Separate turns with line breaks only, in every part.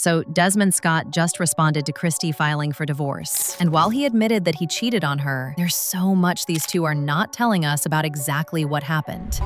So Desmond Scott just responded to Kristy filing for divorce. And while he admitted that he cheated on her, there's so much these two are not telling us about exactly what happened.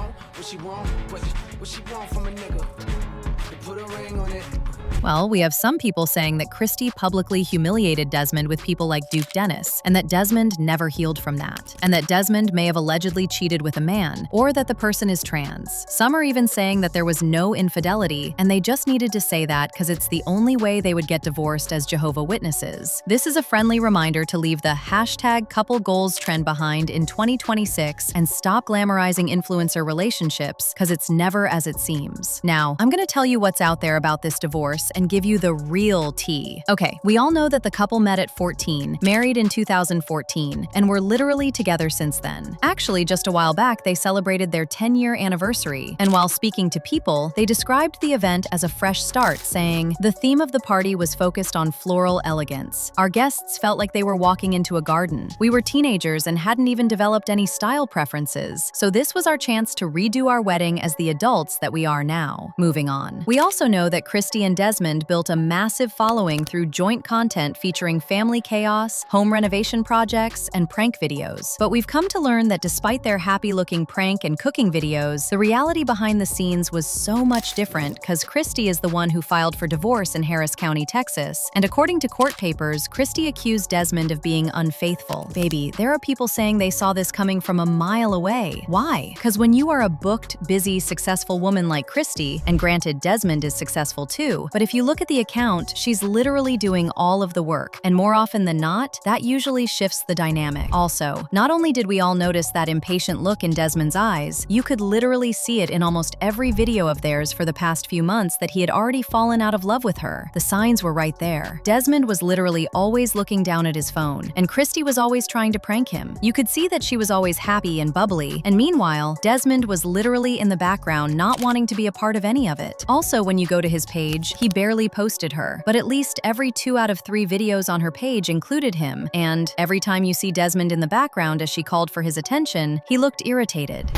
Well, we have some people saying that Kristy publicly humiliated Desmond with people like Duke Dennis, and that Desmond never healed from that, and that Desmond may have allegedly cheated with a man, or that the person is trans. Some are even saying that there was no infidelity, and they just needed to say that because it's the only way they would get divorced as Jehovah Witnesses. This is a friendly reminder to leave the #couplegoals trend behind in 2026 and stop glamorizing influencer relationships because it's never as it seems. Now, I'm gonna tell you what's out there about this divorce and give you the real tea. Okay, we all know that the couple met at 14, married in 2014, and were literally together since then. Actually, just a while back, they celebrated their 10-year anniversary, and while speaking to People, they described the event as a fresh start, saying, "The theme of the party was focused on floral elegance. Our guests felt like they were walking into a garden. We were teenagers and hadn't even developed any style preferences, so this was our chance to redo our wedding as the adults that we are now." Moving on. We also know that Kristy and Desmond built a massive following through joint content featuring family chaos, home renovation projects, and prank videos. But we've come to learn that despite their happy-looking prank and cooking videos, the reality behind the scenes was so much different because Kristy is the one who filed for divorce in Harris County, Texas. And according to court papers, Kristy accused Desmond of being unfaithful. Baby, there are people saying they saw this coming from a mile away. Why? Because when you are a booked, busy, successful woman like Kristy, and granted Desmond is successful too, but if you look at the account, she's literally doing all of the work, and more often than not, that usually shifts the dynamic. Also, not only did we all notice that impatient look in Desmond's eyes, you could literally see it in almost every video of theirs for the past few months that he had already fallen out of love with her. The signs were right there. Desmond was literally always looking down at his phone, and Kristy was always trying to prank him. You could see that she was always happy and bubbly, and meanwhile, Desmond was literally in the background not wanting to be a part of any of it. Also, when you go to his page, he barely posted her, but at least every 2 out of 3 videos on her page included him, and every time you see Desmond in the background as she called for his attention, he looked irritated.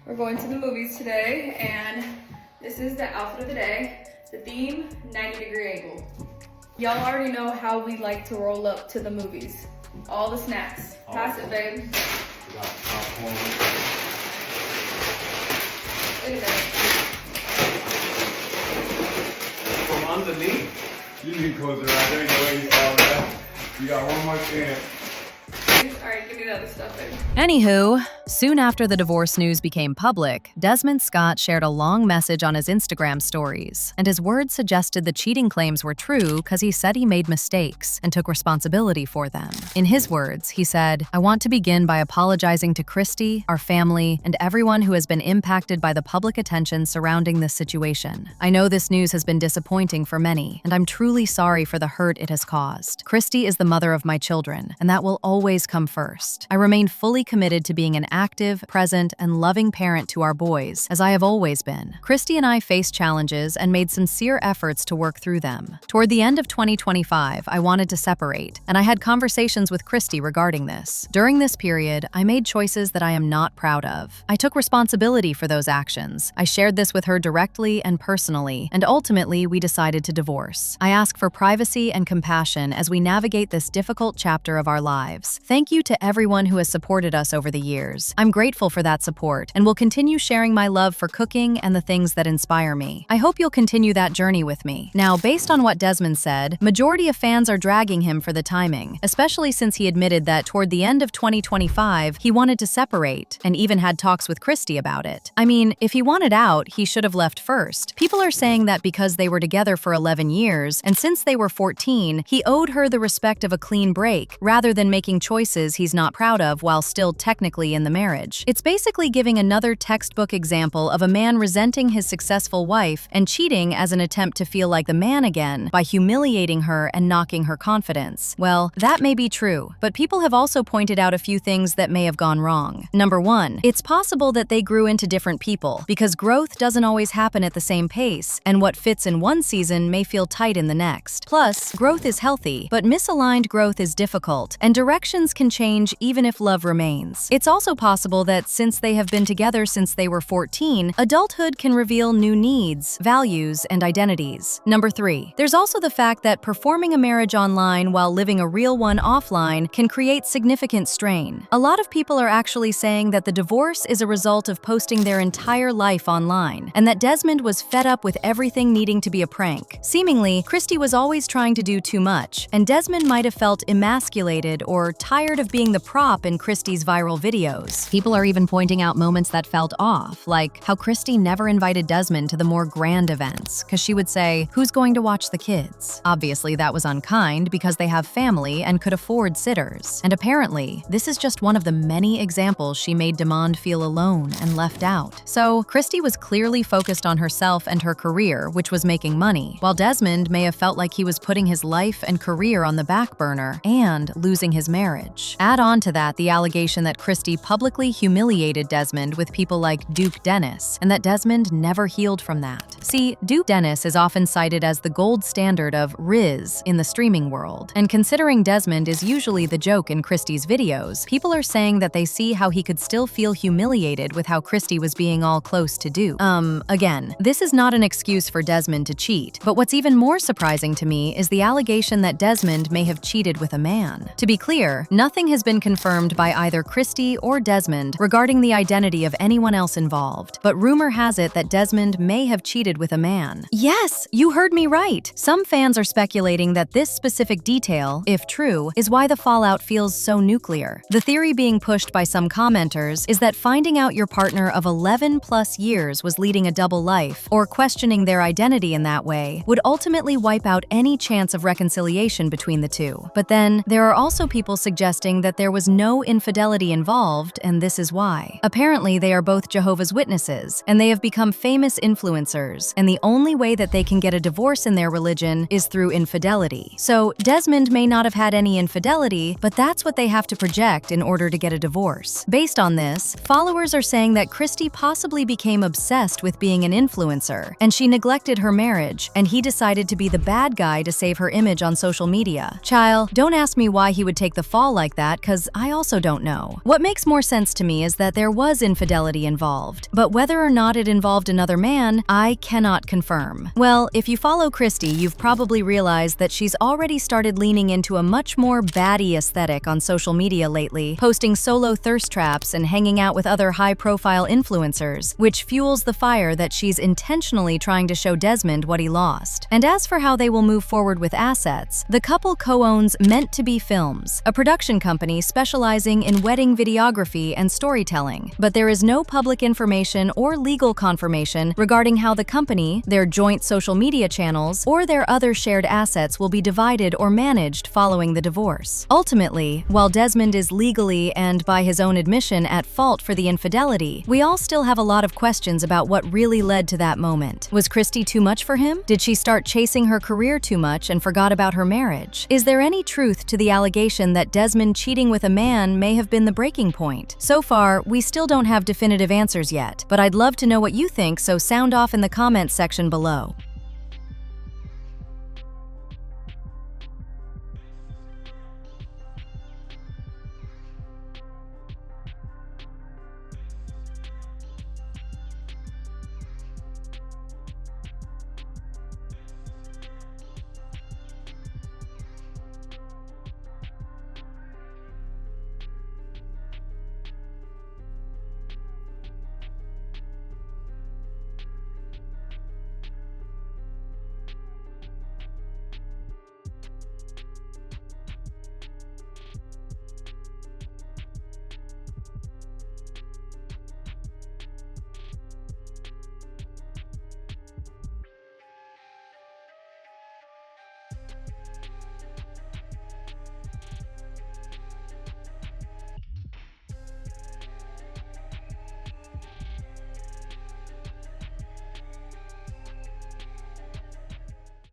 We're going to the movies today, and this is the outfit of the day. The theme, 90-degree angle. Y'all already know how we like to roll up to the movies. All the snacks. Pass it, babe.
We got popcorn.
Look at that.
From underneath. You need to close it right there. You know where you saw that. You got one more chance.
Alright, give me the other stuff, babe.
Anywho, soon after the divorce news became public, Desmond Scott shared a long message on his Instagram stories, and his words suggested the cheating claims were true because he said he made mistakes and took responsibility for them. In his words, he said, "I want to begin by apologizing to Kristy, our family, and everyone who has been impacted by the public attention surrounding this situation. I know this news has been disappointing for many, and I'm truly sorry for the hurt it has caused. Kristy is the mother of my children, and that will always come first. I remain fully committed to being an active, present, and loving parent to our boys, as I have always been. Kristy and I faced challenges and made sincere efforts to work through them. Toward the end of 2025, I wanted to separate, and I had conversations with Kristy regarding this. During this period, I made choices that I am not proud of. I took responsibility for those actions. I shared this with her directly and personally, and ultimately we decided to divorce. I ask for privacy and compassion as we navigate this difficult chapter of our lives. Thank you to everyone who has supported us over the years. I'm grateful for that support and will continue sharing my love for cooking and the things that inspire me. I hope you'll continue that journey with me." Now, based on what Desmond said, majority of fans are dragging him for the timing, especially since he admitted that toward the end of 2025, he wanted to separate and even had talks with Kristy about it. I mean, if he wanted out, he should have left first. People are saying that because they were together for 11 years, and since they were 14, he owed her the respect of a clean break, rather than making choices he's not proud of while still technically in the marriage. It's basically giving another textbook example of a man resenting his successful wife and cheating as an attempt to feel like the man again by humiliating her and knocking her confidence. Well, that may be true, but people have also pointed out a few things that may have gone wrong. Number 1, it's possible that they grew into different people, because growth doesn't always happen at the same pace, and what fits in one season may feel tight in the next. Plus, growth is healthy, but misaligned growth is difficult, and directions can change even if love remains. It's also possible that since they have been together since they were 14, adulthood can reveal new needs, values, and identities. Number 3. There's also the fact that performing a marriage online while living a real one offline can create significant strain. A lot of people are actually saying that the divorce is a result of posting their entire life online, and that Desmond was fed up with everything needing to be a prank. Seemingly, Kristy was always trying to do too much, and Desmond might have felt emasculated or tired of being the prop in Kristy's viral videos. People are even pointing out moments that felt off, like how Kristy never invited Desmond to the more grand events, because she would say, "Who's going to watch the kids?" Obviously, that was unkind because they have family and could afford sitters. And apparently, this is just one of the many examples she made Desmond feel alone and left out. So, Kristy was clearly focused on herself and her career, which was making money, while Desmond may have felt like he was putting his life and career on the back burner and losing his marriage. Add on to that the allegation that Kristy publicly humiliated Desmond with people like Duke Dennis, and that Desmond never healed from that. See, Duke Dennis is often cited as the gold standard of Riz in the streaming world, and considering Desmond is usually the joke in Kristy's videos, people are saying that they see how he could still feel humiliated with how Kristy was being all close to Duke. Again, this is not an excuse for Desmond to cheat, but what's even more surprising to me is the allegation that Desmond may have cheated with a man. To be clear, nothing has been confirmed by either Kristy or Desmond regarding the identity of anyone else involved, but rumor has it that Desmond may have cheated with a man. Yes, you heard me right! Some fans are speculating that this specific detail, if true, is why the fallout feels so nuclear. The theory being pushed by some commenters is that finding out your partner of 11+ years was leading a double life, or questioning their identity in that way, would ultimately wipe out any chance of reconciliation between the two. But then, there are also people suggesting that there was no infidelity involved, and this is why. Apparently, they are both Jehovah's Witnesses, and they have become famous influencers, and the only way that they can get a divorce in their religion is through infidelity. So, Desmond may not have had any infidelity, but that's what they have to project in order to get a divorce. Based on this, followers are saying that Kristy possibly became obsessed with being an influencer, and she neglected her marriage, and he decided to be the bad guy to save her image on social media. Child, don't ask me why he would take the fall like that, cause I also don't know. What makes more sense to me is that there was infidelity involved, but whether or not it involved another man, I cannot confirm. Well, if you follow Kristy, you've probably realized that she's already started leaning into a much more baddie aesthetic on social media lately, posting solo thirst traps and hanging out with other high-profile influencers, which fuels the fire that she's intentionally trying to show Desmond what he lost. And as for how they will move forward with assets, the couple co-owns Meant to Be Films, a production company specializing in wedding videography and storytelling, but there is no public information or legal confirmation regarding how the company, their joint social media channels, or their other shared assets will be divided or managed following the divorce. Ultimately, while Desmond is legally and by his own admission at fault for the infidelity, we all still have a lot of questions about what really led to that moment. Was Kristy too much for him? Did she start chasing her career too much and forgot about her marriage? Is there any truth to the allegation that Desmond cheating with a man may have been the breaking point? So far, we still don't have definitive answers yet, but I'd love to know what you think, so sound off in the comments section below.